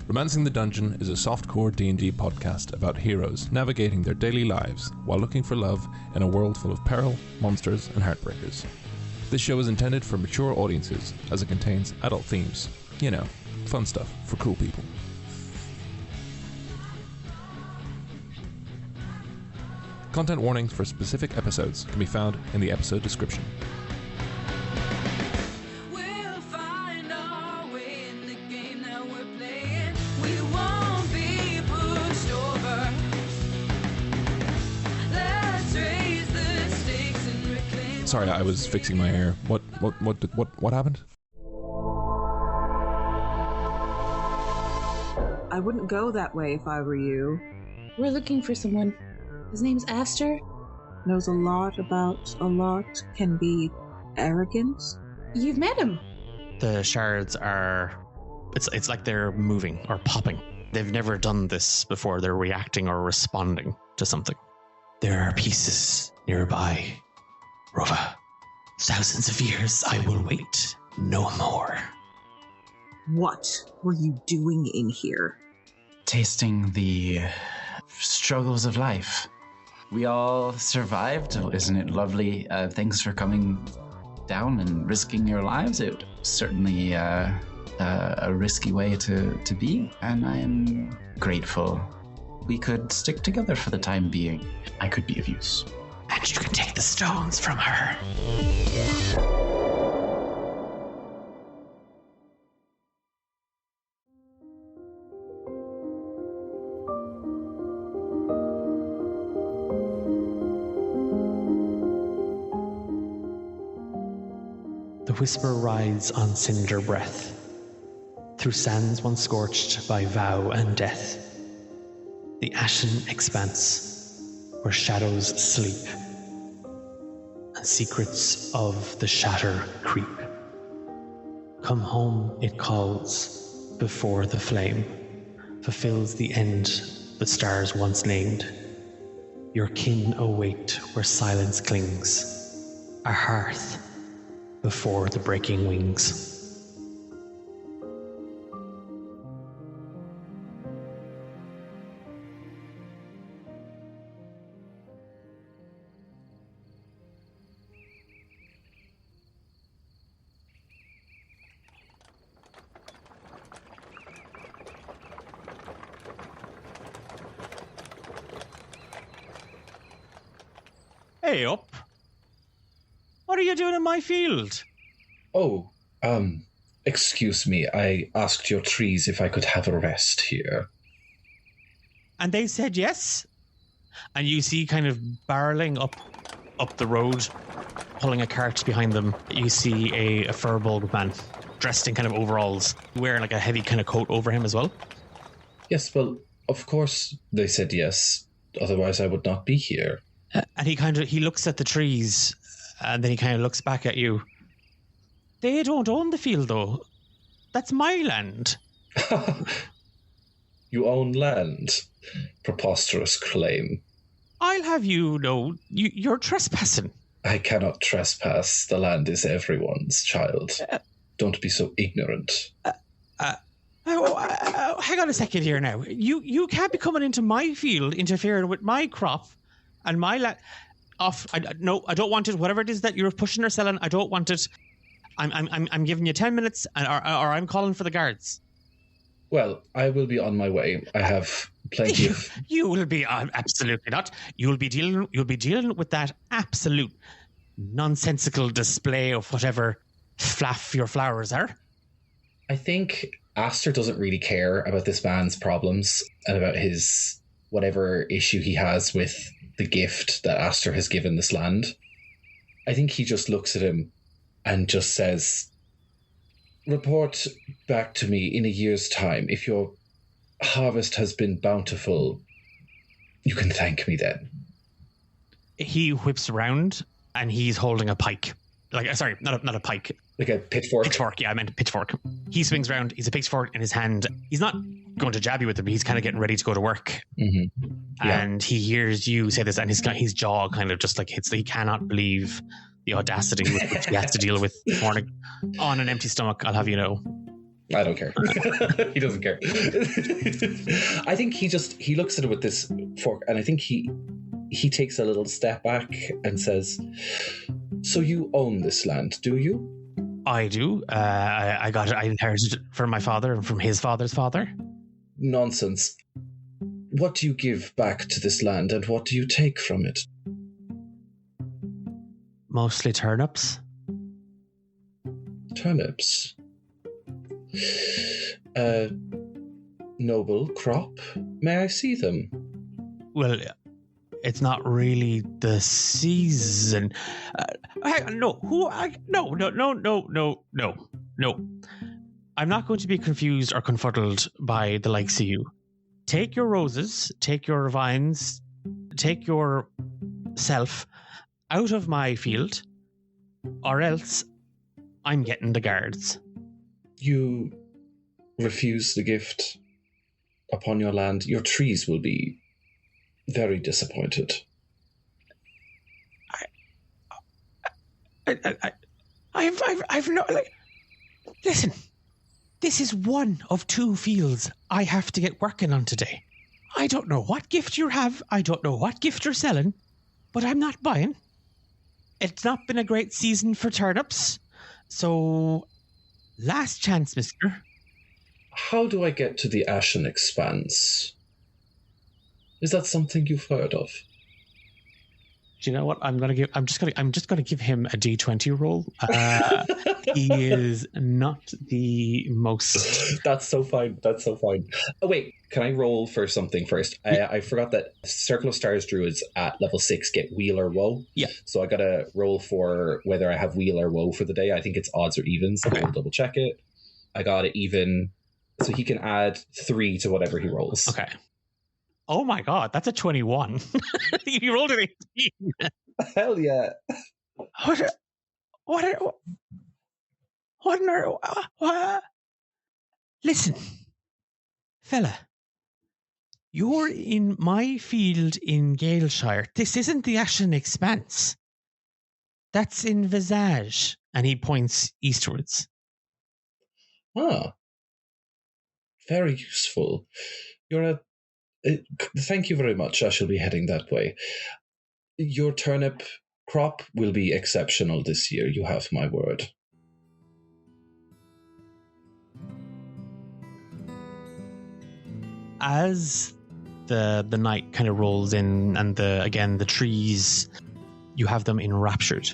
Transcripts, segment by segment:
Romancing the Dungeon is a softcore D&D podcast about heroes navigating their daily lives while looking for love in a world full of peril, monsters, and heartbreakers. This show is intended for mature audiences as it contains adult themes. You know, fun stuff for cool people. Content warnings for specific episodes can be found in the episode description. Sorry, I was fixing my hair. What happened? I wouldn't go that way if I were you. We're looking for someone. His name's Aster. Knows a lot about a lot, can be arrogant. You've met him. The shards are... It's like they're moving or popping. They've never done this before. They're reacting or responding to something. There are pieces nearby. Rova, thousands of years I will wait, no more. What were you doing in here? Tasting the struggles of life. We all survived. Isn't it lovely? Thanks for coming down and risking your lives. It was certainly a risky way to be, and I am grateful. We could stick together for the time being. I could be of use. And you can take the stones from her. The whisper rides on cinder breath, through sands once scorched by vow and death. The ashen expanse, where shadows sleep, and secrets of the shatter creep. Come home, it calls, before the flame fulfills the end the stars once named. Your kin await where silence clings, a hearth before the breaking wings. Hey up. What are you doing in my field? Oh, excuse me. I asked your trees if I could have a rest here. And they said yes? And you see kind of barreling up the road, pulling a cart behind them, you see a fur-balled man dressed in kind of overalls, wearing like a heavy kind of coat over him as well. Yes, well, of course they said yes. Otherwise I would not be here. And he looks at the trees, and then he kind of looks back at you. They don't own the field, though. That's my land. You own land? Preposterous claim. I'll have you know, you're trespassing. I cannot trespass. The land is everyone's, child. Don't be so ignorant. Hang on a second here now. You can't be coming into my field, interfering with my crop. And my no, I don't want it. Whatever it is that you're pushing or selling, I don't want it. I'm giving you 10 minutes, or I'm calling for the guards. Well, I will be on my way. I have plenty of. You will be absolutely not. You'll be dealing with that absolute nonsensical display of whatever fluff your flowers are. I think Aster doesn't really care about this man's problems and about his whatever issue he has with the gift that Aster has given this land. I think he just looks at him and just says, report back to me in a year's time. If your harvest has been bountiful, you can thank me then. He whips around and he's holding a pike. Sorry, not a pike. Like a pitchfork? Pitchfork, yeah, I meant a pitchfork. He swings around, he's a pitchfork in his hand. He's not going to jab you with it, but he's kind of getting ready to go to work. Mm-hmm. Yeah. And he hears you say this, and his jaw kind of just like hits. He cannot believe the audacity with which he has to deal with this morning. On an empty stomach, I'll have you know. I don't care. He doesn't care. I think he looks at it with this fork, and I think he takes a little step back and says, "So you own this land, do you?" I do. I got it. I inherited it from my father and from his father's father. Nonsense. What do you give back to this land, and what do you take from it? Mostly turnips. Turnips. Noble crop. May I see them? Well, it's not really the season. No. I'm not going to be confused or confuddled by the likes of you. Take your roses, take your vines, take yourself out of my field, or else I'm getting the guards. You refuse the gift upon your land, your trees will be very disappointed. I've no, like, listen, this is one of 2 fields I have to get working on today. I don't know what gift you have. I don't know what gift you're selling, but I'm not buying. It's not been a great season for turnips. So, last chance, mister. How do I get to the Ashen Expanse? Is that something you've heard of? Do you know what? I'm just gonna give him a D20 roll. He is not the most. That's so fine. Oh wait, can I roll for something first? I forgot that Circle of Stars druids at level 6 get Wheel or Woe. Yeah. So I gotta roll for whether I have Wheel or Woe for the day. I think it's odds or evens. So I'll double check it. I got it even, so he can add 3 to whatever he rolls. Okay. Oh my god, that's a 21. You rolled an 18. Hell yeah. What? Listen, fella, you're in my field in Galeshire. This isn't the Ashen Expanse. That's in Visage. And he points eastwards. Ah. Very useful. Thank you very much. I shall be heading that way. Your turnip crop will be exceptional this year. You have my word. As the night kind of rolls in, and the trees, you have them enraptured.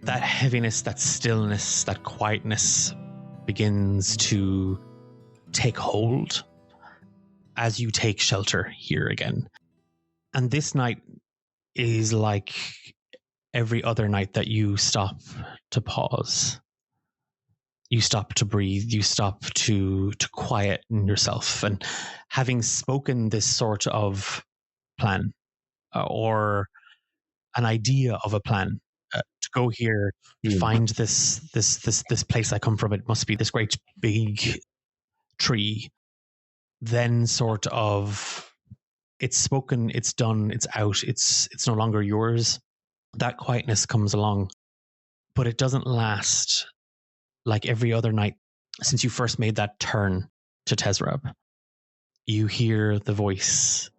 That heaviness, that stillness, that quietness begins to take hold as you take shelter here again. And this night is like every other night that you stop to pause. You stop to breathe. You stop to quiet yourself. And having spoken this sort of plan or an idea of a plan to go here, find this place I come from, it must be this great big tree. Then sort of, it's spoken, it's done, it's out, it's no longer yours. That quietness comes along, but it doesn't last like every other night since you first made that turn to Tezrab. You hear the voice,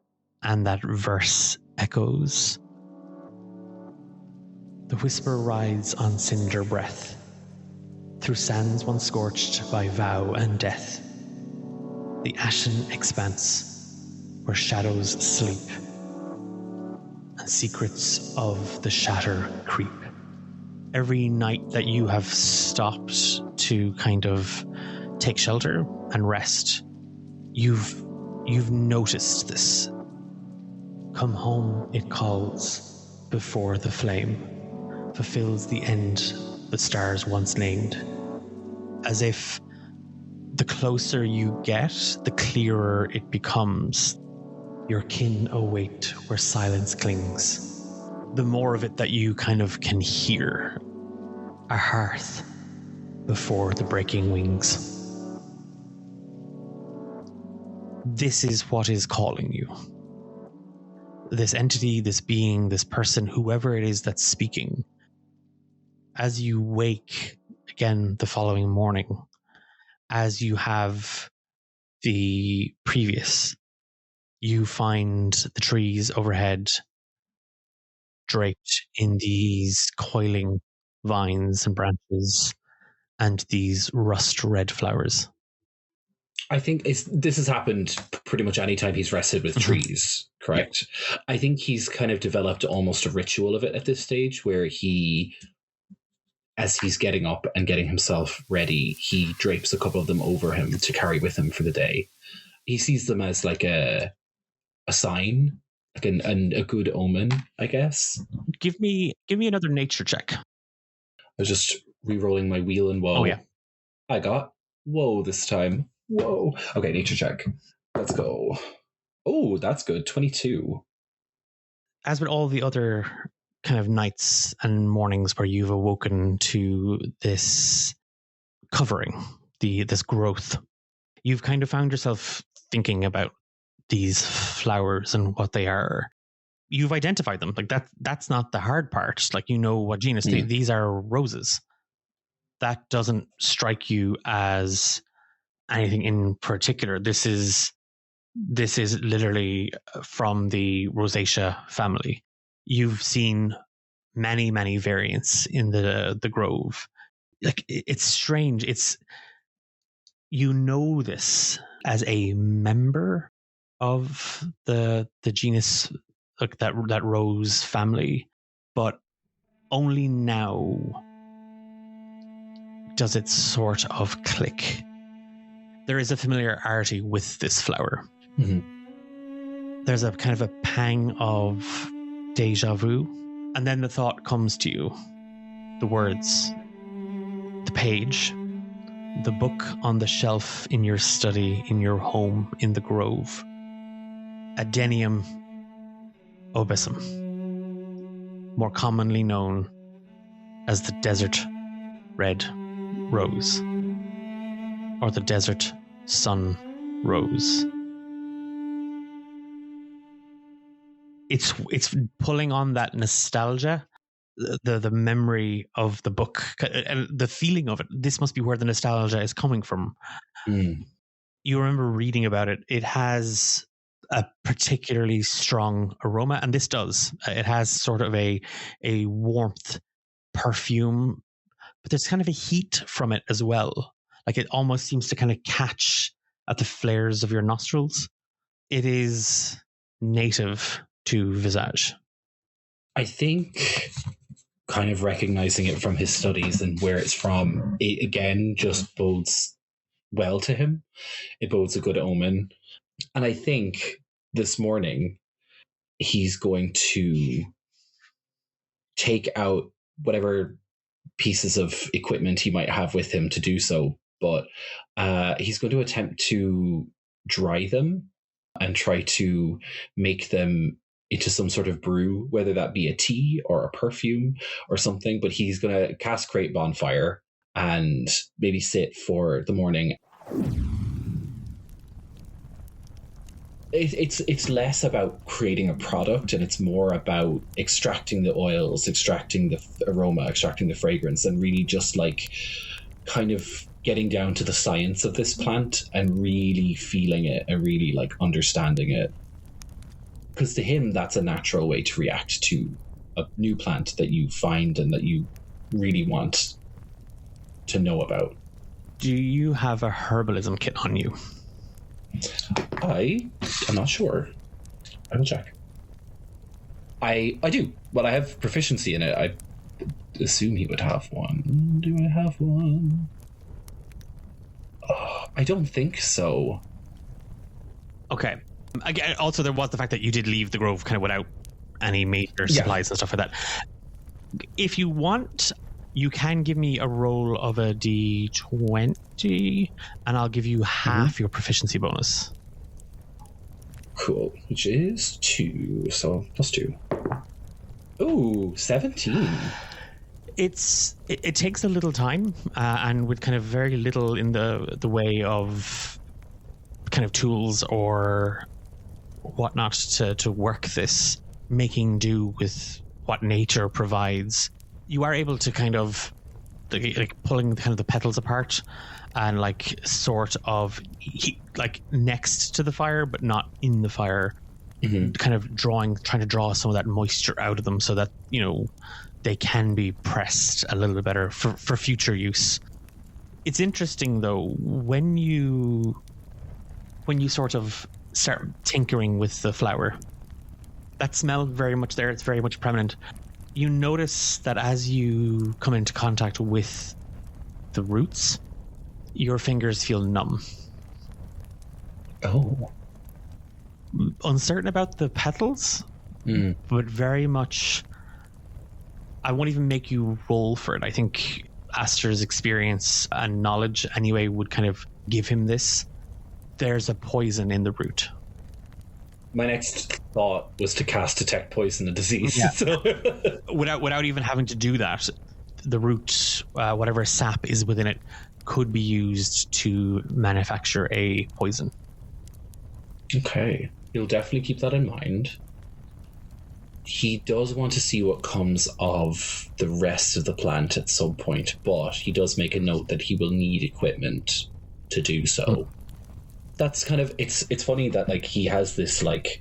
and that verse echoes. The whisper rides on cinder breath, through sands once scorched by vow and death. The ashen expanse where shadows sleep and secrets of the shatter creep. Every night that you have stopped to kind of take shelter and rest, you've noticed this. Come home, it calls, before the flame fulfills the end the stars once named. As if the closer you get, the clearer it becomes. Your kin await where silence clings. The more of it that you kind of can hear. A hearth before the breaking wings. This is what is calling you. This entity, this being, this person, whoever it is that's speaking. As you wake again the following morning, as you have the previous. You find the trees overhead draped in these coiling vines and branches and these rust red flowers. I think this has happened pretty much any time he's rested with trees, correct? Yeah. I think he's kind of developed almost a ritual of it at this stage where as he's getting up and getting himself ready, he drapes a couple of them over him to carry with him for the day. He sees them as like a sign, like a good omen, I guess. Give me another nature check. I was just re-rolling my wheel and woe. Oh, yeah. I got woe this time. Whoa. Okay, nature check. Let's go. Oh, that's good. 22. As with all the other kind of nights and mornings where you've awoken to this covering, this growth, you've kind of found yourself thinking about these flowers and what they are. You've identified them. Like that's not the hard part. Like, you know what genus. These are roses. That doesn't strike you as anything in particular. This is literally from the Rosacea family. You've seen many, many variants in the grove. Like, it's strange. You know this as a member of the genus, like that rose family, but only now does it sort of click. There is a familiarity with this flower. Mm-hmm. There's a kind of a pang of deja vu. And then the thought comes to you. The words, the page, the book on the shelf in your study, in your home, in the grove. Adenium obesum, more commonly known as the desert red rose, or the desert sun rose. It's pulling on that nostalgia, the memory of the book, and the feeling of it. This must be where the nostalgia is coming from. You remember reading about it. It has a particularly strong aroma, and this does. It has sort of a warmth, perfume, but there's kind of a heat from it as well. Like, it almost seems to kind of catch at the flares of your nostrils. It is native to Visage. I think kind of recognizing it from his studies and where it's from, it again just bodes well to him. It bodes a good omen. And I think this morning he's going to take out whatever pieces of equipment he might have with him to do so, but he's going to attempt to dry them and try to make them into some sort of brew, whether that be a tea or a perfume or something. But he's going to cast Great Bonfire and maybe sit for the morning. It's less about creating a product, and it's more about extracting the oils, extracting the aroma, extracting the fragrance, and really just like kind of getting down to the science of this plant and really feeling it and really like understanding it. Because to him, that's a natural way to react to a new plant that you find and that you really want to know about. Do you have a herbalism kit on you? I'm not sure. I will check. I do. Well, I have proficiency in it. I assume he would have one. Do I have one? Oh, I don't think so. Okay. Again, also, there was the fact that you did leave the grove kind of without any major supplies and stuff like that. If you want, you can give me a roll of a D20, and I'll give you half your proficiency bonus. Cool. Which is 2, so +2. Ooh, 17. It takes a little time, and with kind of very little in the way of kind of tools or whatnot to work this, making do with what nature provides. You are able to kind of like pulling kind of the petals apart and like sort of like next to the fire, but not in the fire. Kind of trying to draw some of that moisture out of them so that, you know, they can be pressed a little bit better for future use. It's interesting though, when you sort of start tinkering with the flour, that smell very much there, it's very much prominent. You notice that as you come into contact with the roots, your fingers feel numb. Oh. Uncertain about the petals, but very much, I won't even make you roll for it. I think Aster's experience and knowledge anyway would kind of give him this. There's a poison in the root. My next thought was to cast Detect Poison and Disease. Yeah. So. without even having to do that, the root, whatever sap is within it, could be used to manufacture a poison. Okay. He'll definitely keep that in mind. He does want to see what comes of the rest of the plant at some point, but he does make a note that he will need equipment to do so. That's kind of, it's funny that like he has this like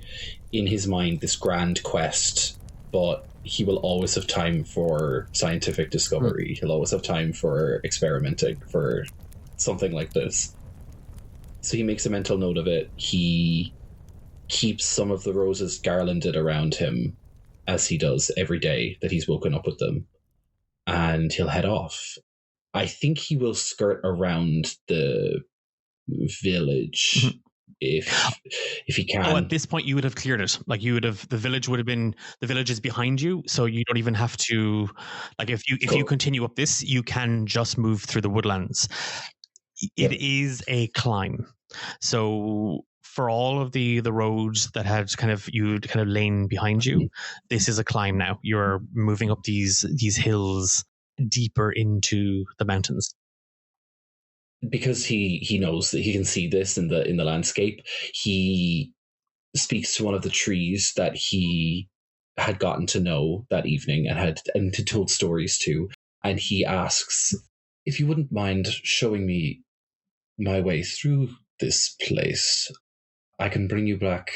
in his mind this grand quest, but he will always have time for scientific discovery. He'll always have time for experimenting, for something like this. So he makes a mental note of it. He keeps some of the roses garlanded around him, as he does every day that he's woken up with them, and he'll head off. I think he will skirt around the village if he can. Oh, at this point you would have cleared it. Like you would have, the village is behind you, so you don't even have to, like if you continue up this, you can just move through the woodlands. It is a climb. So for all of the roads that you'd kind of lain behind you, this is a climb now. You're moving up these hills deeper into the mountains. Because he knows that he can see this in the landscape, he speaks to one of the trees that he had gotten to know that evening and had told stories to, and he asks if you wouldn't mind showing me my way through this place. I can bring you back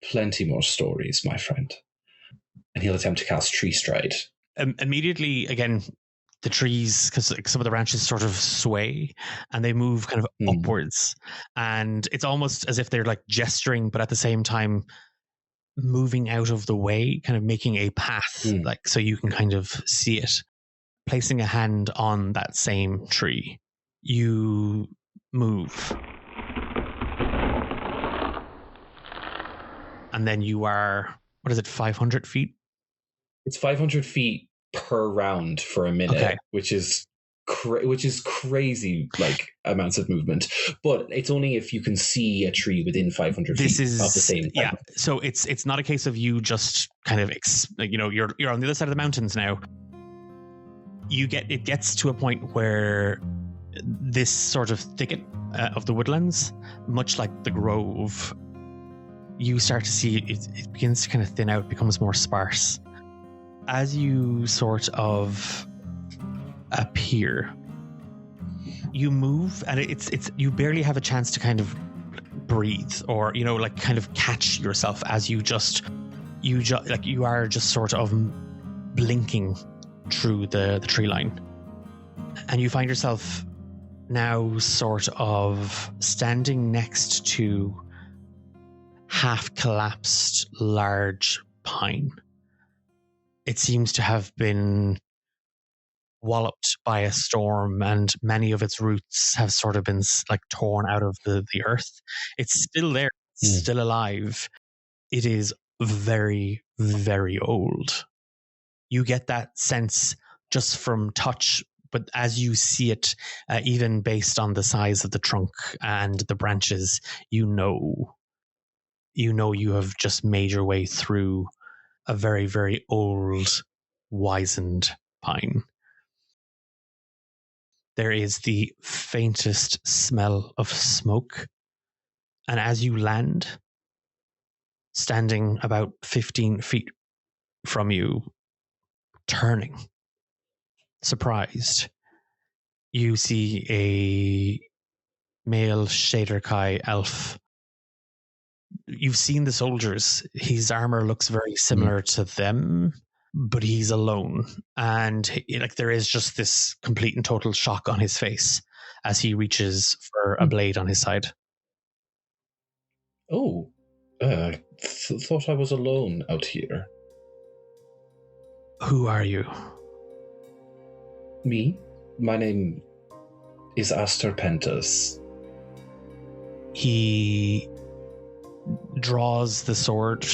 plenty more stories, my friend. And he'll attempt to cast Tree Stride. Immediately, again, the trees, because some of the branches sort of sway and they move kind of upwards. And it's almost as if they're like gesturing, but at the same time moving out of the way, kind of making a path, like so you can kind of see it. Placing a hand on that same tree, you move. And then you are, 500 feet? It's 500 feet per round for a minute, okay. which is crazy, like amounts of movement. But it's only if you can see a tree within 500 feet of the same time. Yeah, so it's not a case of you just kind of, you're on the other side of the mountains now. It gets to a point where this sort of thicket of the woodlands, much like the grove, you start to see it begins to kind of thin out, becomes more sparse. As you sort of appear, you move, and it's you barely have a chance to kind of breathe or like kind of catch yourself as you are just sort of blinking through the tree line, and you find yourself now sort of standing next to half collapsed large pine. It seems to have been walloped by a storm, and many of its roots have sort of been like torn out of the earth. It's still there, it's still alive. It is very, very old. You get that sense just from touch, but as you see it, even based on the size of the trunk and the branches, you know you have just made your way through a very, very old, wizened pine. There is the faintest smell of smoke, and as you land, standing about 15 feet from you, turning, surprised, you see male Shaderkai elf. You've seen the soldiers. His armor looks very similar to them, but he's alone. And there is just this complete and total shock on his face as he reaches for a blade on his side. Oh, thought I was alone out here. Who are you? Me? My name is Aster Pentas. He draws the sword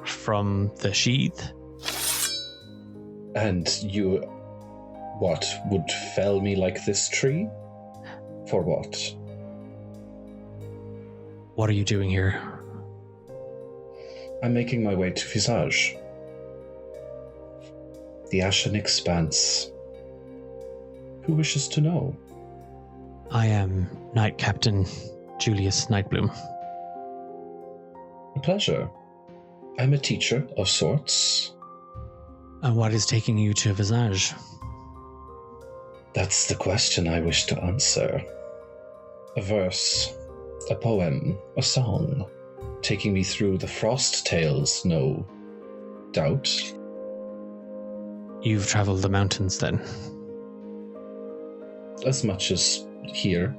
from the sheath. And you, would fell me like this tree? For what? What are you doing here? I'm making my way to Visage. The Ashen Expanse. Who wishes to know? I am Knight Captain Julius Nightbloom. A pleasure. I'm a teacher of sorts. And what is taking you to Visage? That's the question I wish to answer. A verse, a poem, a song, taking me through the frost tales, no doubt. You've traveled the mountains then? As much as here.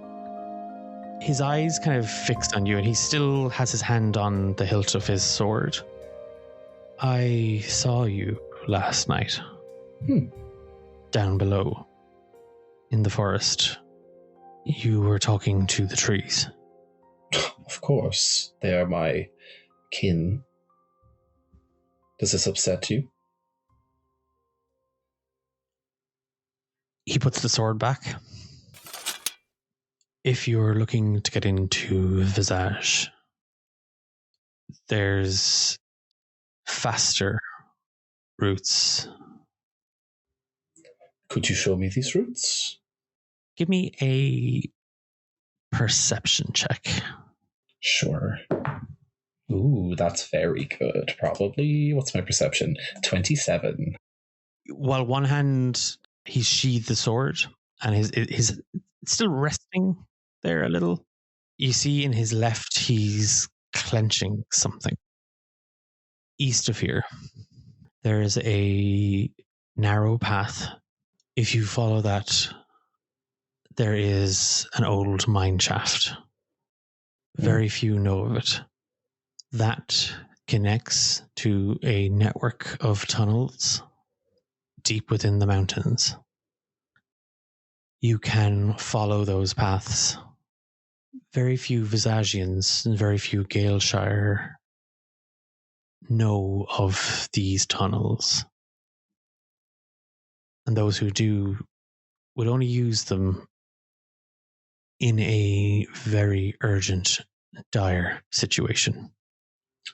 His eyes kind of fixed on you, and he still has his hand on the hilt of his sword. I saw you last night. Down below, in the forest. You were talking to the trees. Of course, they are my kin. Does this upset you? He puts the sword back. If you're looking to get into Visage, there's faster routes. Could you show me these routes? Give me a perception check. Sure. Ooh, that's very good. Probably, what's my perception? 27. While one hand, he's sheathed the sword, and his it's still resting there a little. You see in his left, he's clenching something. East of here, there is a narrow path. If you follow that, there is an old mine shaft. Very few know of it. That connects to a network of tunnels deep within the mountains. You can follow those paths. Very few Visagians and very few Galeshire know of these tunnels. And those who do would only use them in a very urgent, dire situation.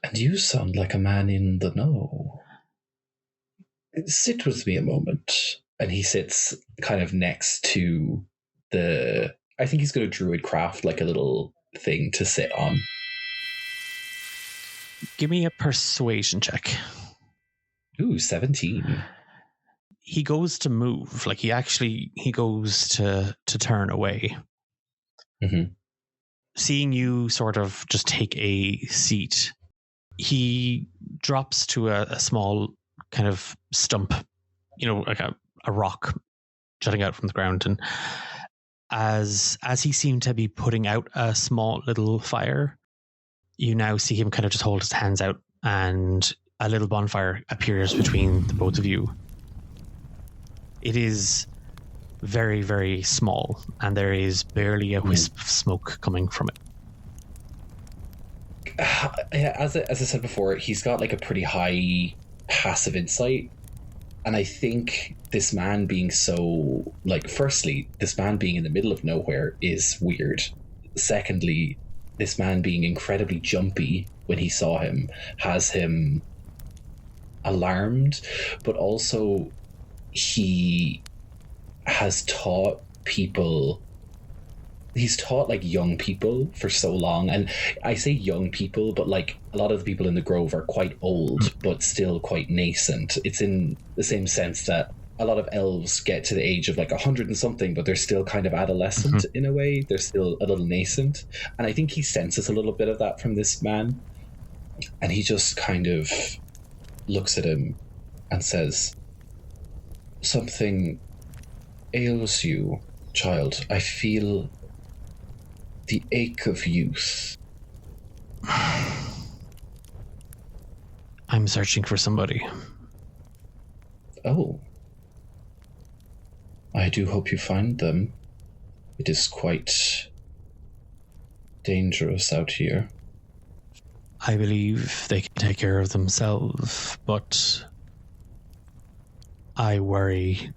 And you sound like a man in the know. Sit with me a moment. And he sits kind of next to the... I think he's going to druid craft like a little thing to sit on. Give me a persuasion check. Ooh, 17. He goes to move, like he goes to turn away. Mm-hmm. Seeing you sort of just take a seat, he drops to a small kind of stump, like a rock jutting out from the ground. And as he seemed to be putting out a small little fire, you now see him kind of just hold his hands out, and a little bonfire appears between the both of you. It is very, very small, and there is barely a wisp of smoke coming from it. As I said before, he's got like a pretty high passive insight. And I think this man being so, firstly, this man being in the middle of nowhere is weird. Secondly, this man being incredibly jumpy when he saw him has him alarmed, but also he has taught people. He's taught young people for so long, and I say young people, but a lot of the people in the Grove are quite old, but still quite nascent. It's in the same sense that a lot of elves get to the age of like 100 and something, but they're still kind of adolescent in a way. They're still a little nascent. And I think he senses a little bit of that from this man. And he just kind of looks at him and says, "Something ails you, child. I feel the ache of youth." I'm searching for somebody. Oh. I do hope you find them. It is quite dangerous out here. I believe they can take care of themselves, but I worry.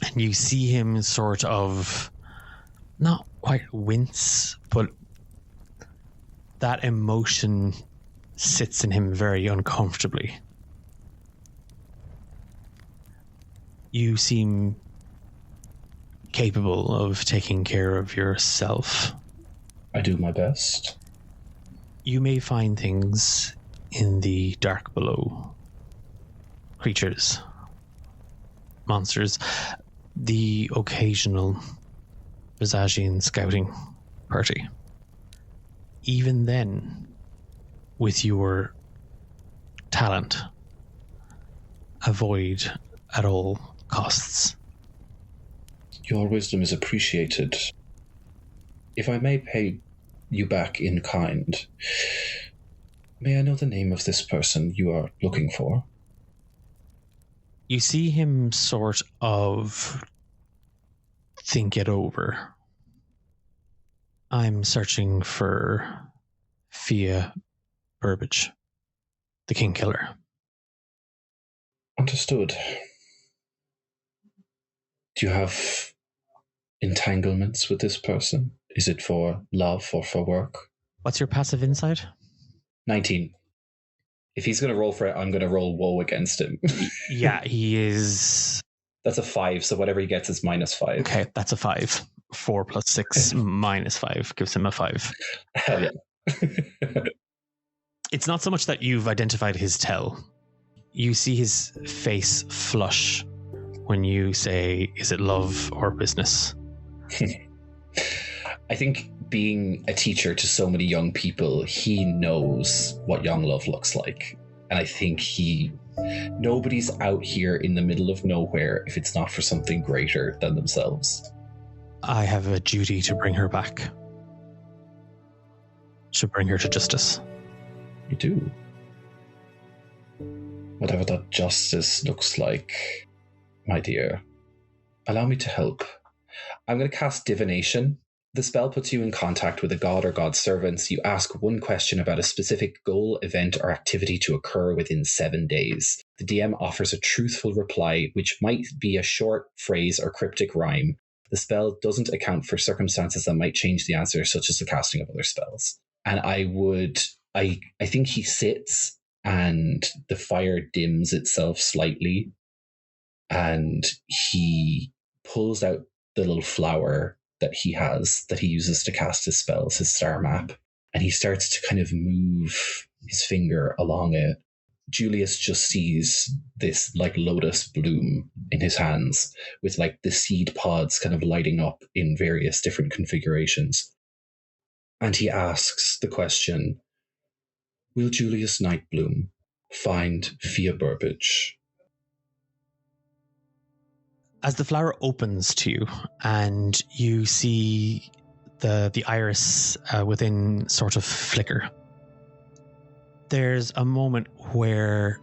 And you see him sort of not quite wince, but that emotion sits in him very uncomfortably. You seem capable of taking care of yourself. I do my best. You may find things in the dark below. Creatures, monsters, the occasional Visagian scouting party. Even then, with your talent, avoid at all costs. Your wisdom is appreciated. If I may pay you back in kind, may I know the name of this person you are looking for? You see him sort of think it over. I'm searching for Fia Burbage, the King Killer. Understood. Do you have entanglements with this person? Is it for love or for work? What's your passive insight? 19. If he's going to roll for it, I'm going to roll woe against him. Yeah, he is... That's a 5, so whatever he gets is -5. Okay, that's a 5. 4 plus 6 minus 5 gives him a 5. Hell yeah. It's not so much that you've identified his tell. You see his face flush when you say, is it love or business? I think being a teacher to so many young people, he knows what young love looks like. And I think nobody's out here in the middle of nowhere if it's not for something greater than themselves. I have a duty to bring her back. To bring her to justice. You do. Whatever that justice looks like, my dear, allow me to help. I'm going to cast divination. The spell puts you in contact with a god or god's servants. You ask one question about a specific goal, event, or activity to occur within 7 days. The DM offers a truthful reply, which might be a short phrase or cryptic rhyme. The spell doesn't account for circumstances that might change the answer, such as the casting of other spells. And I think he sits and the fire dims itself slightly, and he pulls out the little flower that he has, that he uses to cast his spells, his star map, and he starts to kind of move his finger along it. Julius just sees this like lotus bloom in his hands with like the seed pods kind of lighting up in various different configurations. And he asks the question, will Julius Nightbloom find Fia Burbage? As the flower opens to you and you see the iris within sort of flicker, there's a moment where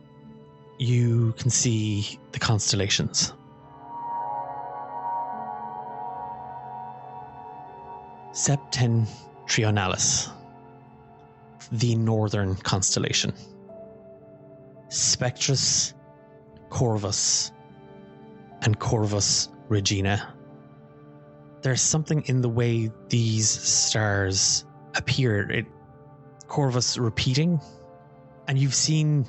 you can see the constellations. Septentrionalis, the northern constellation. Spectrus, Corvus, and Corvus Regina. There's something in the way these stars appear. Corvus repeating, and you've seen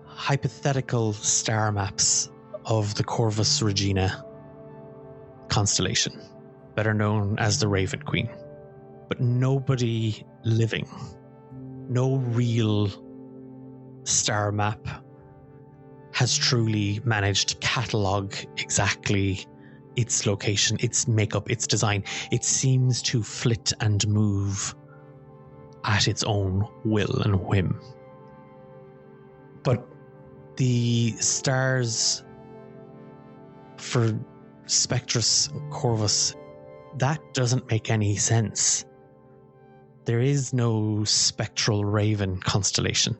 hypothetical star maps of the Corvus Regina constellation, better known as the Raven Queen. But nobody living, no real star map has truly managed to catalogue exactly its location, its makeup, its design. It seems to flit and move at its own will and whim. But the stars for Spectrus Corvus, that doesn't make any sense. There is no spectral raven constellation.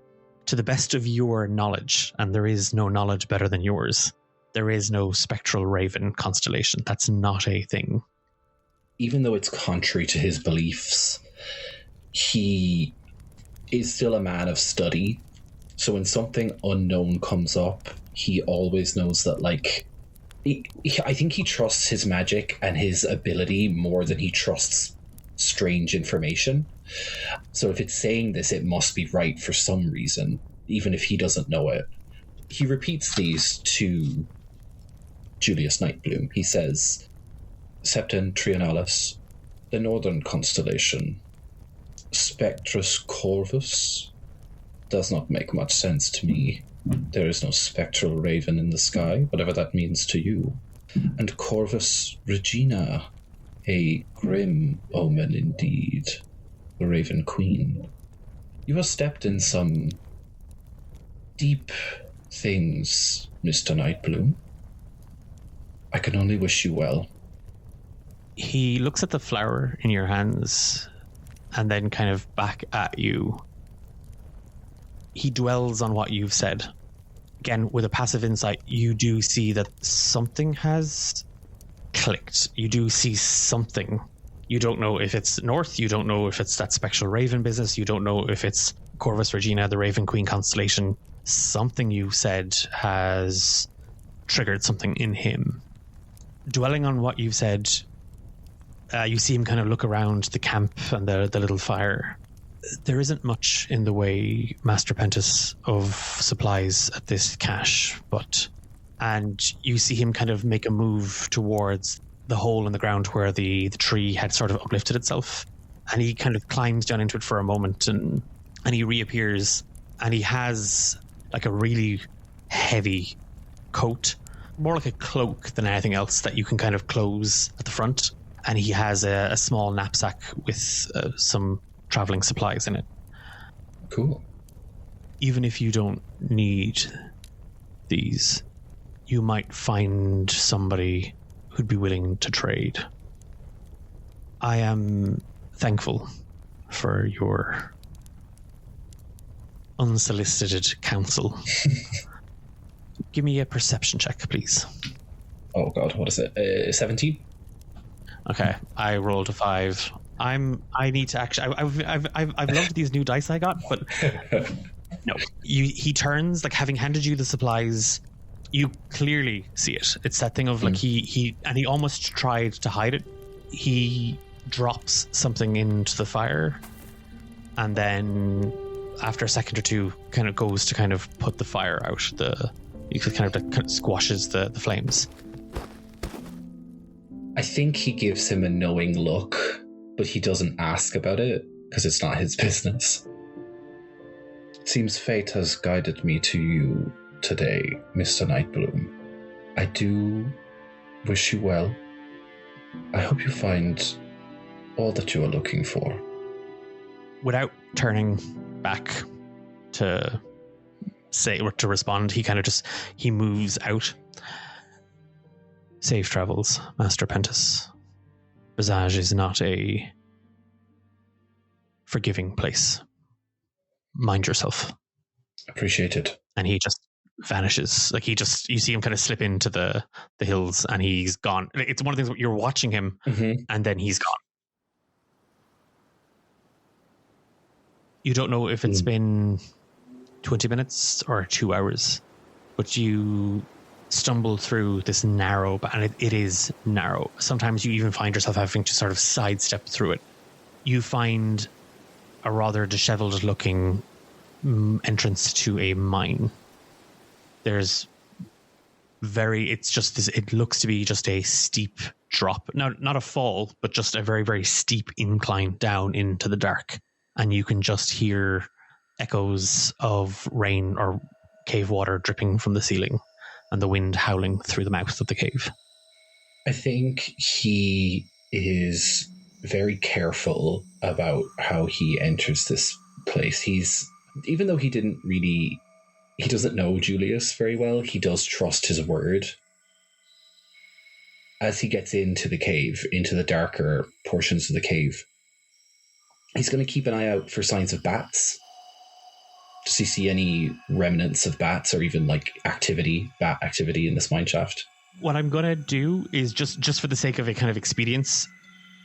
To the best of your knowledge, and there is no knowledge better than yours, there is no spectral raven constellation. That's not a thing. Even though it's contrary to his beliefs, he is still a man of study. So when something unknown comes up, he always knows that, like, I think he trusts his magic and his ability more than he trusts strange information. So if it's saying this, it must be right for some reason, even if he doesn't know it. He repeats these to Julius Nightbloom. He says, Septentrionalis, the northern constellation. Spectrus Corvus does not make much sense to me. There is no spectral raven in the sky, whatever that means to you. And Corvus Regina, a grim omen indeed. The Raven Queen. You have stepped in some deep things, Mr. Nightbloom. I can only wish you well. He looks at the flower in your hands and then kind of back at you. He dwells on what you've said. Again, with a passive insight, you do see that something has clicked. You do see something. You don't know if it's north. You don't know if it's that spectral raven business. You don't know if it's Corvus Regina, the Raven Queen constellation. Something you said has triggered something in him. Dwelling on what you've said, you see him kind of look around the camp and the little fire. There isn't much in the way, Master Pentus, of supplies at this cache, and you see him kind of make a move towards the hole in the ground where the tree had sort of uplifted itself, and he kind of climbs down into it for a moment, and he reappears, and he has like a really heavy coat, more like a cloak than anything else, that you can kind of close at the front, and he has a small knapsack with some traveling supplies in it. Cool. Even if you don't need these, you might find somebody who'd be willing to trade. I am thankful for your unsolicited counsel. Give me a perception check, please. Oh God, what is it? 17? Okay, I rolled a 5. I need to actually. I've loved these new dice I got, but no. He turns, like, having handed you the supplies. You clearly see it. It's that thing of like he almost tried to hide it. He drops something into the fire, and then after a second or two, kind of goes to kind of put the fire out. He kind of squashes the flames. I think he gives him a knowing look, but he doesn't ask about it because it's not his business. It seems fate has guided me to you today, Mr. Nightbloom. I do wish you well. I hope you find all that you are looking for. Without turning back to say or to respond, he kind of he moves out. Safe travels, Master Pentus. Visage is not a forgiving place. Mind yourself. Appreciate it. And he just vanishes. Like you see him kind of slip into the hills, and he's gone. It's one of the things where you're watching him, and then he's gone. You don't know if it's been 20 minutes or 2 hours, but you stumble through this narrow, and it is narrow. Sometimes you even find yourself having to sort of sidestep through it. You find a rather disheveled looking entrance to a mine. There's it looks to be just a steep drop. Not a fall, but just a very, very steep incline down into the dark. And you can just hear echoes of rain or cave water dripping from the ceiling and the wind howling through the mouth of the cave. I think he is very careful about how he enters this place. Even though he doesn't know Julius very well, he does trust his word. As he gets into the cave, into the darker portions of the cave, he's going to keep an eye out for signs of bats. Does he see any remnants of bats or even like bat activity in this mine shaft? What I'm going to do is just for the sake of a kind of expedience,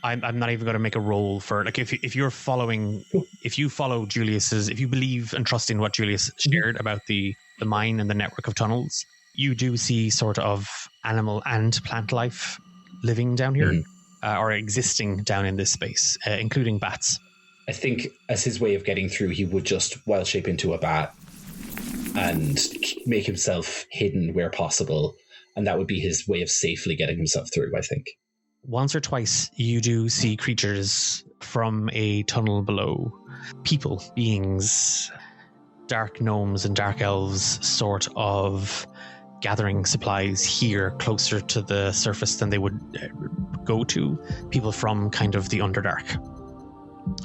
I'm not even going to make a roll for, like, if you follow Julius's, if you believe and trust in what Julius shared about the mine and the network of tunnels, you do see sort of animal and plant life living down here, or existing down in this space, including bats. I think as his way of getting through, he would just wild shape into a bat and make himself hidden where possible. And that would be his way of safely getting himself through, I think. Once or twice, you do see creatures from a tunnel below. People, beings, dark gnomes and dark elves sort of gathering supplies here closer to the surface than they would go to. People from kind of the Underdark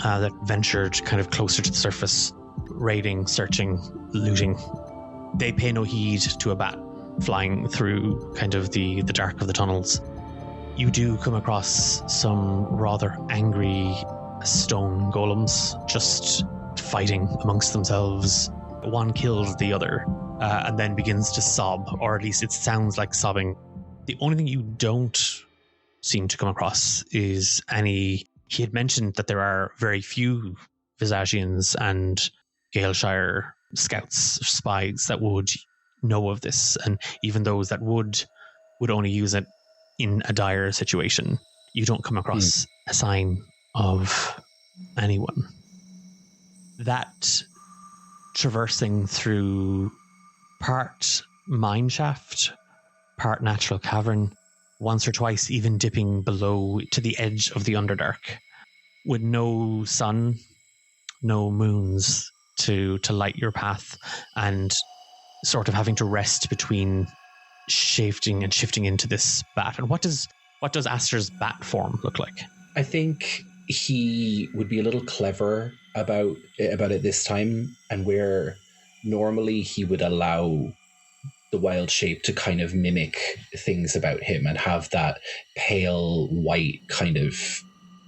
that ventured kind of closer to the surface, raiding, searching, looting. They pay no heed to a bat flying through kind of the dark of the tunnels. You do come across some rather angry stone golems just fighting amongst themselves. One kills the other and then begins to sob, or at least it sounds like sobbing. The only thing you don't seem to come across is any... He had mentioned that there are very few Visagians and Galeshire scouts, spies that would know of this, and even those that would only use it in a dire situation. You don't come across a sign of anyone. That traversing through part mine shaft, part natural cavern, once or twice even dipping below to the edge of the Underdark, with no sun, no moons to light your path, and sort of having to rest between shifting into this bat. And what does Aster's bat form look like? I think he would be a little clever about it this time, and where normally he would allow the wild shape to kind of mimic things about him and have that pale white kind of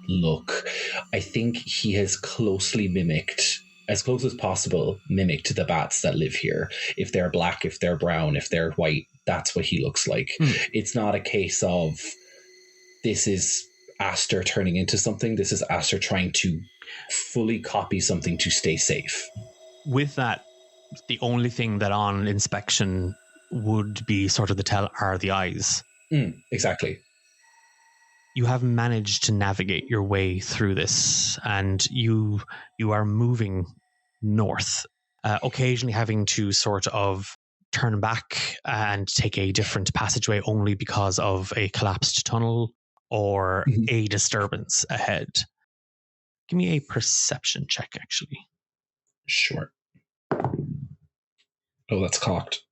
look. I think he has closely mimicked, as close as possible, mimicked the bats that live here. If they're black, if they're brown, if they're white, that's what he looks like. It's not a case of this is Aster turning into something. This is Aster trying to fully copy something to stay safe. With that, the only thing that on inspection would be sort of the tell are the eyes. Exactly. You have managed to navigate your way through this, and you are moving north, occasionally having to sort of turn back and take a different passageway only because of a collapsed tunnel or a disturbance ahead. Give me a perception check, actually. Sure. Oh, that's cocked.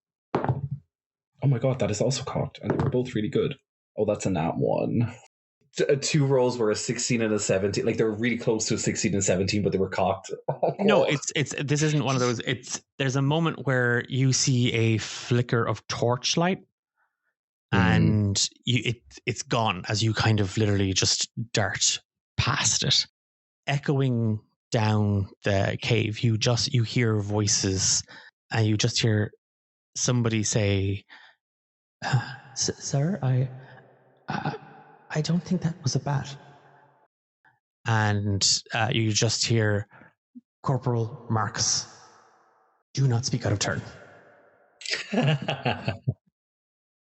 Oh my god, that is also cocked. And they were both really good. Oh, that's a nat 1. Two rolls were a 16 and a 17. Like, they were really close to a 16 and 17, but they were cocked. No, this isn't one of those. There's a moment where you see a flicker of torchlight, and it's gone as you kind of literally just dart past it. Echoing down the cave, you hear voices, and you just hear somebody say, "Sir, I don't think that was a bat." And you just hear, "Corporal Marcus, do not speak out of turn."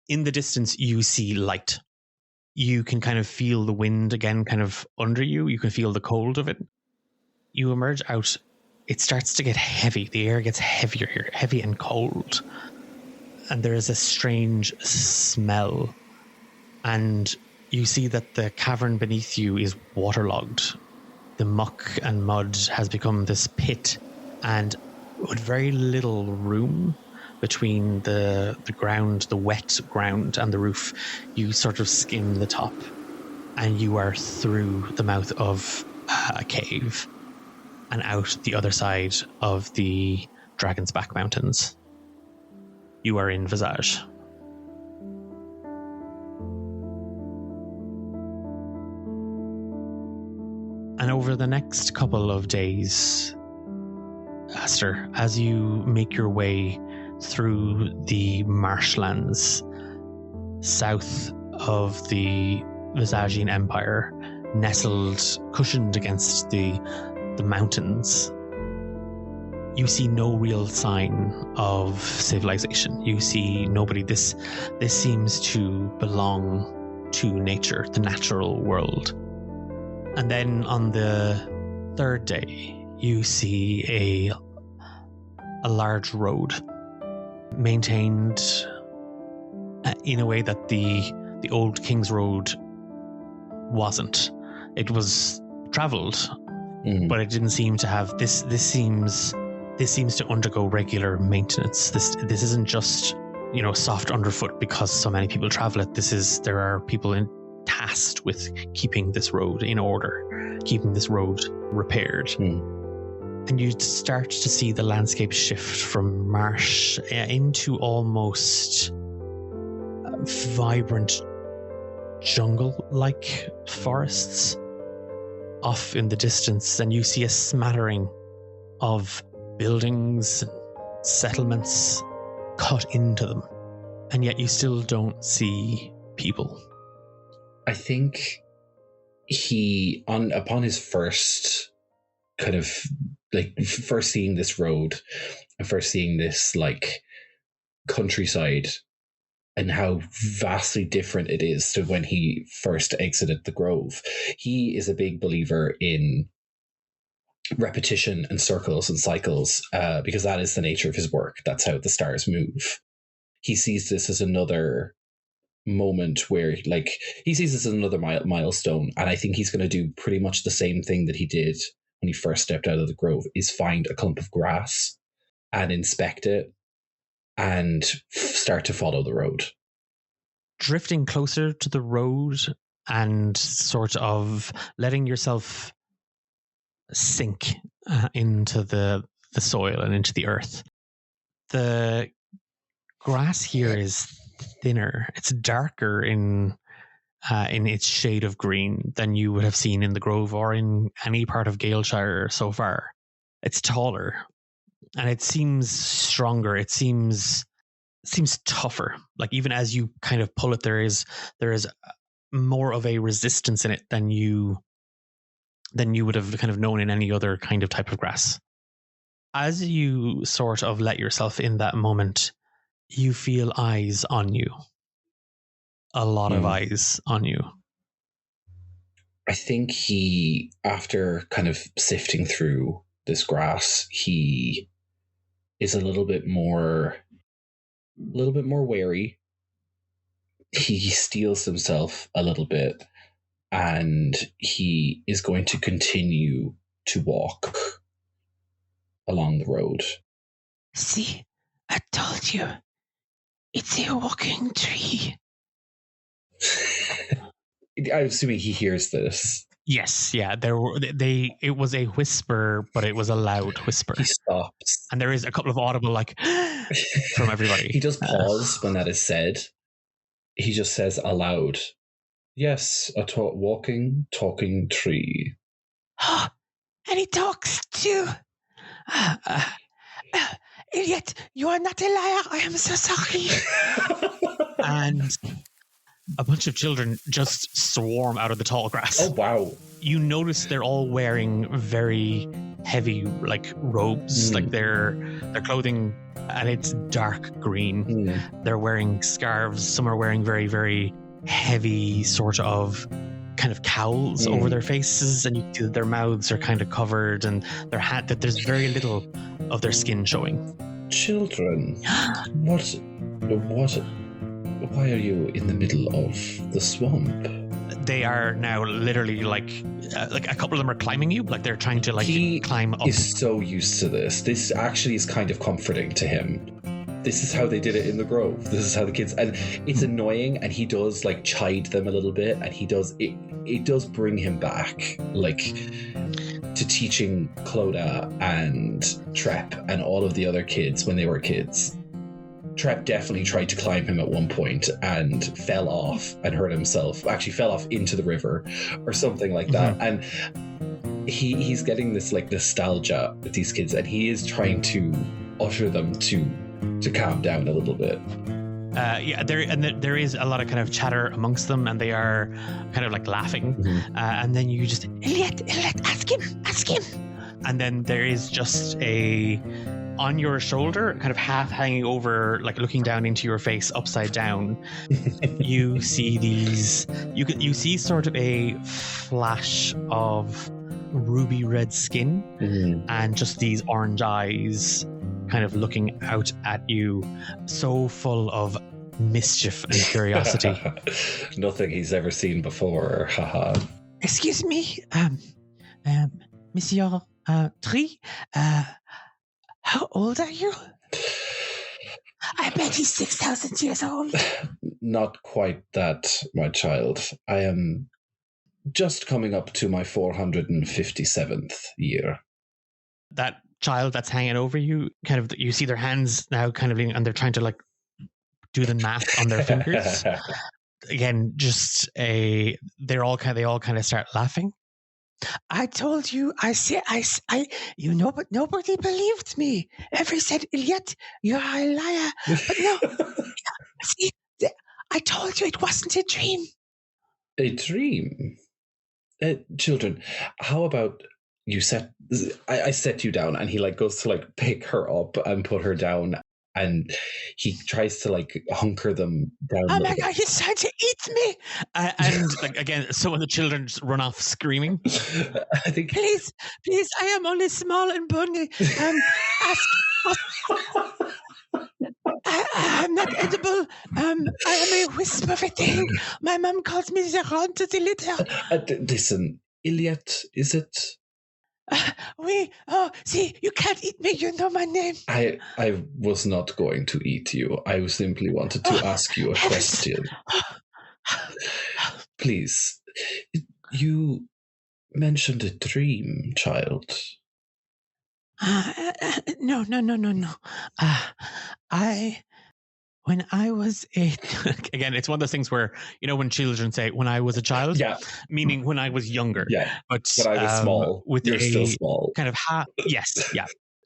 In the distance, you see light. You can kind of feel the wind again kind of under you. You can feel the cold of it. You emerge out. It starts to get heavy. The air gets heavier here, heavy and cold. And there is a strange smell. And you see that the cavern beneath you is waterlogged. The muck and mud has become this pit, and with very little room between the ground, the wet ground, and the roof. You sort of skim the top, and you are through the mouth of a cave and out the other side of the Dragon's Back Mountains. You are in Visage. And over the next couple of days, Aster, as you make your way through the marshlands south of the Visagian Empire, nestled, cushioned against the mountains, you see no real sign of civilization. You see nobody. This seems to belong to nature, the natural world. And then on the third day, you see a large road maintained in a way that the old King's Road wasn't. It was travelled, but it didn't seem to have this. This seems to undergo regular maintenance. This isn't just soft underfoot because so many people travel it. There are people tasked with keeping this road in order, keeping this road repaired. And you start to see the landscape shift from marsh into almost vibrant jungle-like forests off in the distance, and you see a smattering of buildings and settlements cut into them, and yet you still don't see people. I think upon his first kind of first seeing this road and first seeing this countryside and how vastly different it is to when he first exited the Grove, he is a big believer in repetition and circles and cycles, because that is the nature of his work. That's how the stars move. He sees this as another moment where he sees this as another milestone, and I think he's going to do pretty much the same thing that he did when he first stepped out of the Grove, is find a clump of grass and inspect it and start to follow the road. Drifting closer to the road and sort of letting yourself sink into the soil and into the earth. The grass here is thinner. It's darker in its shade of green than you would have seen in the Grove or in any part of Galeshire so far. It's taller, and it seems stronger. It seems tougher. Even as you kind of pull it, there is more of a resistance in it than you would have kind of known in any other kind of type of grass. As you sort of let yourself in that moment, you feel eyes on you. A lot of eyes on you. I think he, after kind of sifting through this grass, he is a little bit more wary. He steels himself a little bit, and he is going to continue to walk along the road. See, I told you. It's a walking tree. I'm assuming he hears this. Yes, yeah. It was a whisper, but it was a loud whisper. He stops. And there is a couple of audible from everybody. He does pause when that is said. He just says aloud, "Yes, a walking, talking tree." And he talks too. Idiot, you are not a liar. I am so sorry. And a bunch of children just swarm out of the tall grass. Oh, wow. You notice they're all wearing very heavy, robes. Their clothing, and it's dark green. They're wearing scarves. Some are wearing very, very heavy sort of kind of cowls over their faces, and you see that their mouths are kind of covered, and that there's very little of their skin showing. Children, what? Why are you in the middle of the swamp? They are now literally a couple of them are climbing you, they're trying to climb up. He is so used to this. This actually is kind of comforting to him. this is how they did it in the Grove. This is how the kids, and it's annoying, and he does like chide them a little bit, and he does it does bring him back like to teaching Clodagh and Trep and all of the other kids when they were kids. Trep definitely tried to climb him at one point and fell off and hurt himself. Actually fell off into the river or something like that. And he's getting this like nostalgia with these kids, and he is trying to usher them to calm down a little bit. There is a lot of kind of chatter amongst them, and they are kind of like laughing. And then you just, Elliot, ask him. And then there is just on your shoulder, kind of half hanging over, like looking down into your face, upside down. You see you see sort of a flash of ruby red skin and just these orange eyes kind of looking out at you, so full of mischief and curiosity. Nothing he's ever seen before. Haha. Excuse me, Monsieur Tree, how old are you? I bet he's 6,000 years old. Not quite that, my child. I am just coming up to my 457th year. That child that's hanging over you, kind of, you see their hands now kind of, and they're trying to like do the math on their fingers. Again, just they all kind of start laughing. I told you, you know, but nobody believed me. Every said, Elliot, you're a liar. But no, see, I told you it wasn't a dream. A dream? Children, how about you I set you down, and he like goes to like pick her up and put her down, and he tries to like hunker them down. Oh my God, he's trying to eat me. And like again, some of the children just run off screaming. I think, please, I am only small and bony. I'm not edible. I am a wisp of a thing. My mom calls me the runt of the litter. Listen, Elliot, is it? See, you can't eat me. You know my name. I was not going to eat you. I simply wanted to ask you a question. Please, you mentioned a dream, child. No. When I was again, it's one of those things where, you know, when children say, when I was a child, meaning when I was younger. Yeah, but I was small. You're still small. Kind of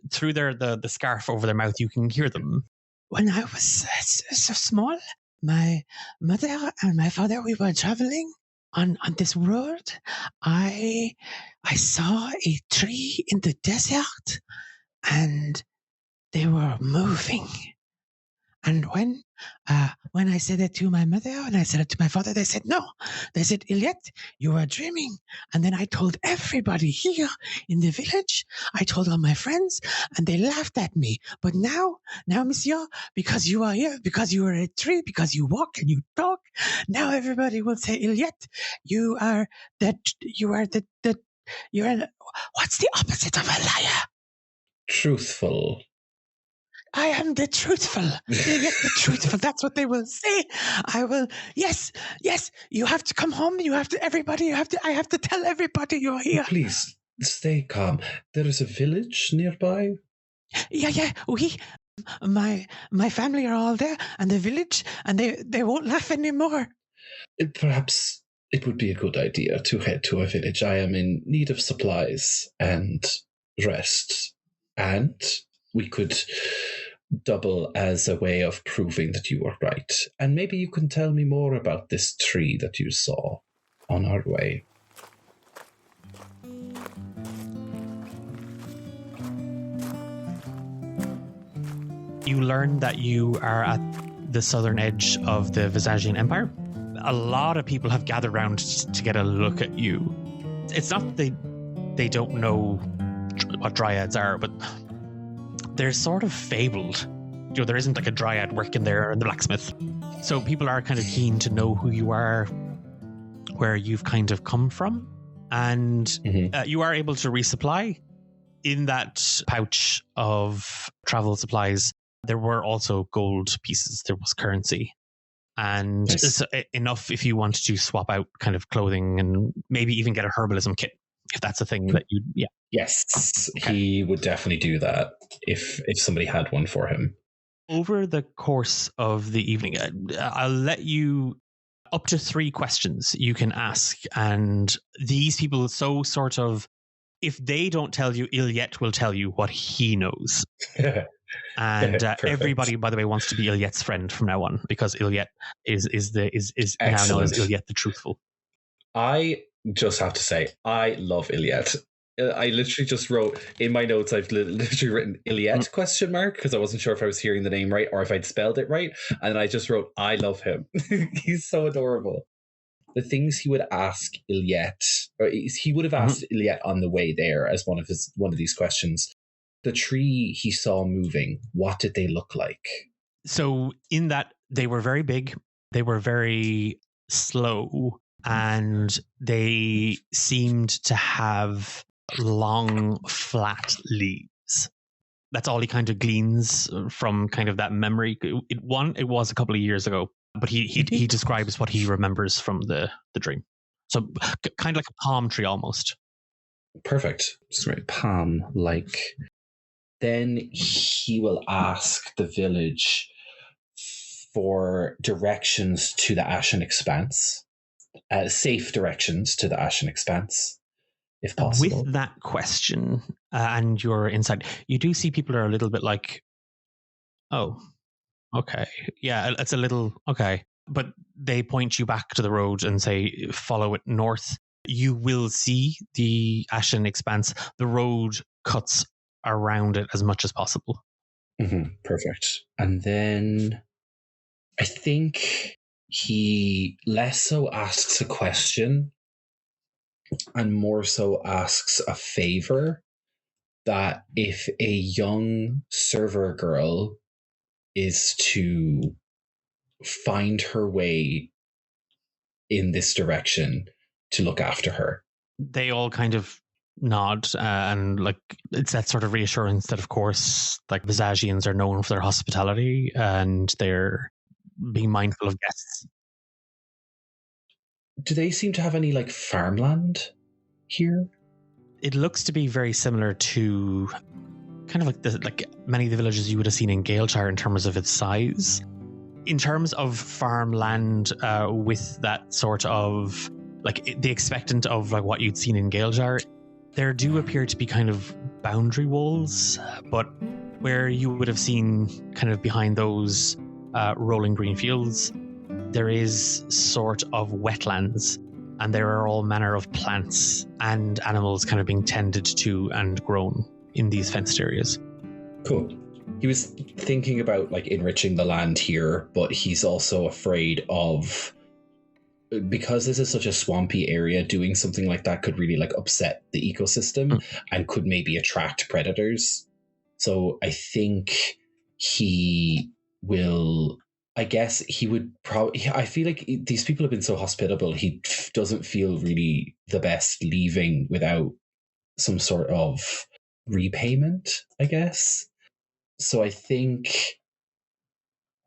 through the scarf over their mouth, you can hear them. When I was so small, my mother and my father, we were traveling on this road. I saw a tree in the desert, and they were moving. And when I said it to my mother and I said it to my father, they said no. They said, Elliot, you are dreaming. And then I told everybody here in the village. I told all my friends, and they laughed at me. But now, monsieur, because you are here, because you are a tree, because you walk and you talk, now everybody will say, Elliot, you're what's the opposite of a liar? Truthful. I am the truthful. The truthful. That's what they will say. I will. Yes. You have to come home. I have to tell everybody you're here. Please stay calm. There is a village nearby. Yeah. My family are all there, and the village, and they won't laugh anymore. Perhaps it would be a good idea to head to a village. I am in need of supplies and rest, and we could double as a way of proving that you were right. And maybe you can tell me more about this tree that you saw on our way. You learn that you are at the southern edge of the Visagian Empire. A lot of people have gathered around to get a look at you. It's not they don't know what dryads are, but they're sort of fabled. You know, there isn't like a dryad working there in the blacksmith. So people are kind of keen to know who you are, where you've kind of come from. And you are able to resupply in that pouch of travel supplies. There were also gold pieces. There was currency. And Nice. it's enough if you wanted to swap out kind of clothing and maybe even get a herbalism kit, if that's a thing that you, yeah. Yes, Okay. he would definitely do that if somebody had one for him. Over the course of the evening, I'll let you up to 3 questions you can ask. And these people, so sort of, if they don't tell you, Ilyet will tell you what he knows. And everybody, by the way, wants to be Ilyet's friend from now on, because Ilyet is now known as Ilyet the Truthful. I just have to say, I love Ilyet. I literally just wrote in my notes, I've literally written Ilyet question mark, because I wasn't sure if I was hearing the name right or if I'd spelled it right. And I just wrote, I love him. He's so adorable. The things he would ask Ilyet, or he would have asked Ilyet on the way there as one of these questions. The tree he saw moving, what did they look like? So in that, they were very big, they were very slow, and they seemed to have long, flat leaves. That's all he kind of gleans from kind of that memory. It was a couple of years ago, but he describes what he remembers from the dream. So kind of like a palm tree almost. Perfect. Sorry, palm-like. Then he will ask the village for directions to the Ashen Expanse, safe directions to the Ashen Expanse, if possible. With that question and your insight, you do see people are a little bit like, oh, okay. Yeah, it's a little, okay. But they point you back to the road and say, follow it north. You will see the Ashen Expanse. The road cuts around it as much as possible. Perfect. And then I think he less so asks a question and more so asks a favor, that if a young server girl is to find her way in this direction, to look after her. They all kind of nod and like it's that sort of reassurance that, of course, like Visagians are known for their hospitality and they're being mindful of guests. Do they seem to have any like farmland here? It looks to be very similar to kind of like many of the villages you would have seen in Gaelshire in terms of its size. In terms of farmland, with that sort of like the expectant of like what you'd seen in Gaelshire, there do appear to be kind of boundary walls, but where you would have seen kind of behind those rolling green fields, there is sort of wetlands, and there are all manner of plants and animals kind of being tended to and grown in these fenced areas. Cool. He was thinking about like enriching the land here, but he's also afraid of, because this is such a swampy area, doing something like that could really like upset the ecosystem and could maybe attract predators. So I think he will, I guess he would probably, I feel like these people have been so hospitable, he doesn't feel really the best leaving without some sort of repayment, I guess. So I think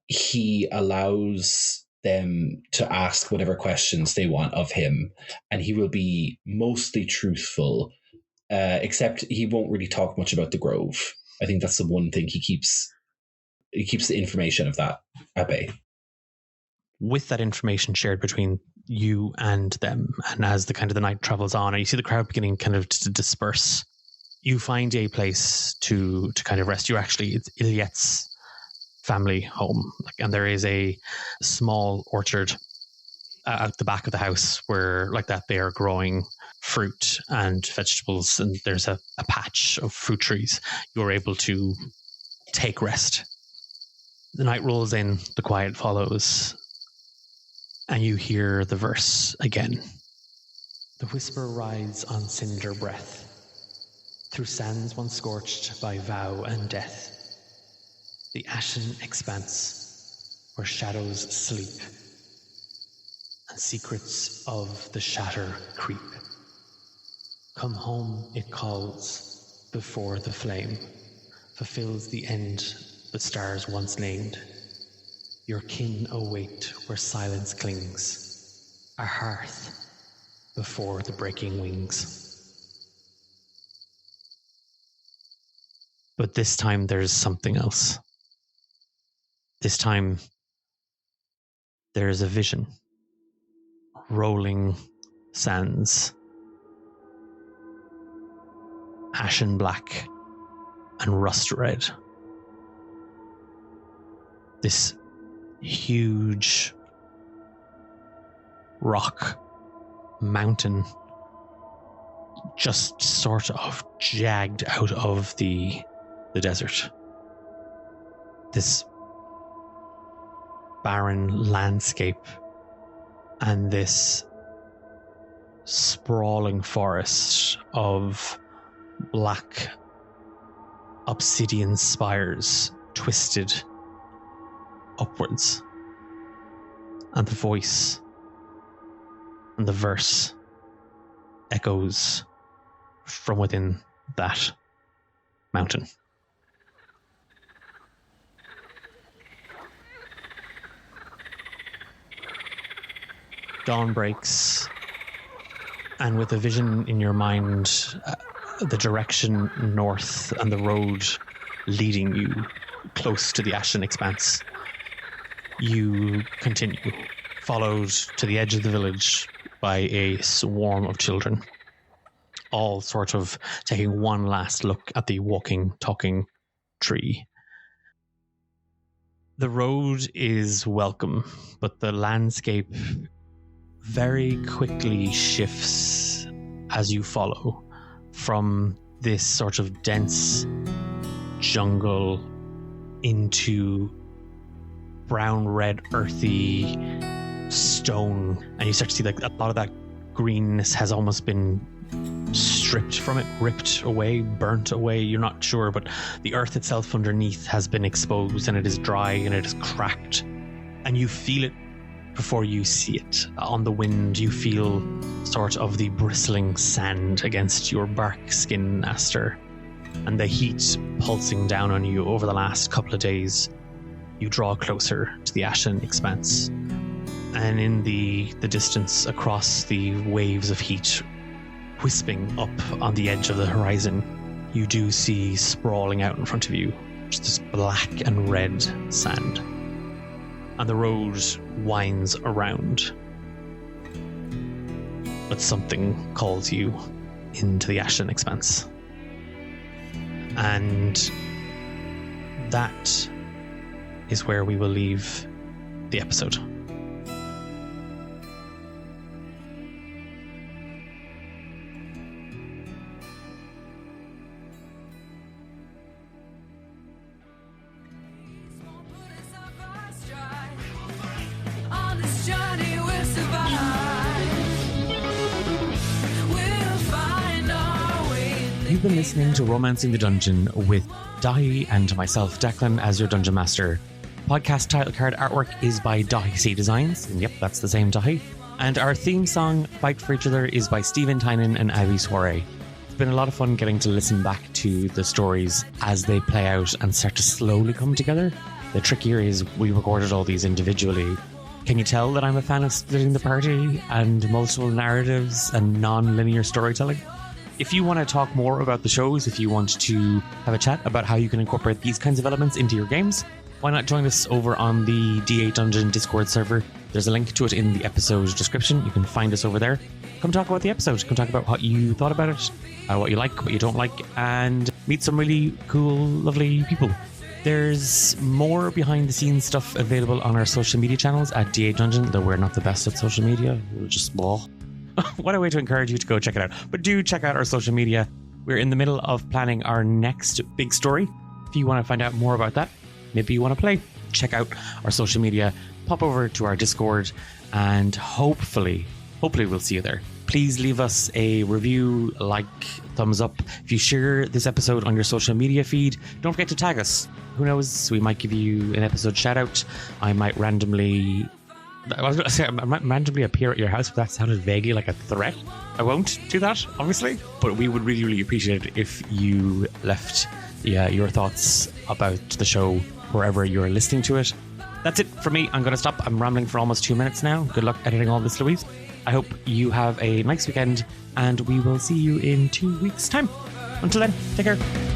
he allows them to ask whatever questions they want of him, and he will be mostly truthful, except he won't really talk much about the Grove. I think that's the one thing he keeps the information of that at bay. With that information shared between you and them, and as the kind of the night travels on, and you see the crowd beginning kind of to disperse, you find a place to kind of rest. It's Ilyet's family home, and there is a small orchard out the back of the house where like that they are growing fruit and vegetables, and there's a patch of fruit trees. You're able to take rest. The night rolls in, the quiet follows, and you hear the verse again. The whisper rides on cinder breath, through sands once scorched by vow and death. The ashen expanse where shadows sleep and secrets of the shatter creep. Come home, it calls, before the flame fulfills the end the stars once named. Your kin await where silence clings, a hearth before the breaking wings. But this time there's something else. This time there's a vision. Rolling sands, ashen black and rust red. This huge rock mountain just sort of jagged out of the desert. This barren landscape and this sprawling forest of black obsidian spires twisted upwards, and the voice and the verse echoes from within that mountain. Dawn breaks, and with a vision in your mind, the direction north and the road leading you close to the ashen expanse, you continue, followed to the edge of the village by a swarm of children, all sort of taking one last look at the walking, talking tree. The road is welcome, but the landscape very quickly shifts as you follow from this sort of dense jungle into brown, red, earthy stone, and you start to see like a lot of that greenness has almost been stripped from it, ripped away, burnt away. You're not sure, but the earth itself underneath has been exposed, and it is dry and it is cracked, and you feel it before you see it. On the wind, you feel sort of the bristling sand against your bark skin, Aster, and the heat pulsing down on you over the last couple of days. You draw closer to the ashen expanse, and in the distance, across the waves of heat wisping up on the edge of the horizon, you do see sprawling out in front of you just this black and red sand. And the road winds around. But something calls you into the ashen expanse. And that is where we will leave the episode. You've been listening to Romancing the Dungeon with Dahi and myself, Declan, as your Dungeon Master. Podcast title card artwork is by Dahi C Designs, and yep, that's the same Dahi. And our theme song, Fight for Each Other, is by Stephen Tynan and Abby Soiree. It's been a lot of fun getting to listen back to the stories as they play out and start to slowly come together. The trick here is we recorded all these individually. Can you tell that I'm a fan of splitting the party and multiple narratives and non-linear storytelling? If you want to talk more about the shows, if you want to have a chat about how you can incorporate these kinds of elements into your games, why not join us over on the D8 Dungeon Discord server? There's a link to it in the episode description. You can find us over there. Come talk about the episode. Come talk about what you thought about it, what you like, what you don't like, and meet some really cool, lovely people. There's more behind the scenes stuff available on our social media channels at D8 Dungeon, though we're not the best at social media. We're just small. What a way to encourage you to go check it out. But do check out our social media. We're in the middle of planning our next big story. If you want to find out more about that, maybe you want to play, check out our social media, pop over to our Discord, and hopefully we'll see you there. Please leave us a review, like, thumbs up. If you share this episode on your social media feed, don't forget to tag us. Who knows, we might give you an episode shout out. I might randomly appear at your house, but that sounded vaguely like a threat. I won't do that, obviously, but we would really, really appreciate it if you left your thoughts about the show wherever you're listening to it. That's it for me. I'm going to stop. I'm rambling for almost 2 minutes now. Good luck editing all this, Louise. I hope you have a nice weekend, and we will see you in 2 weeks' time. Until then, take care.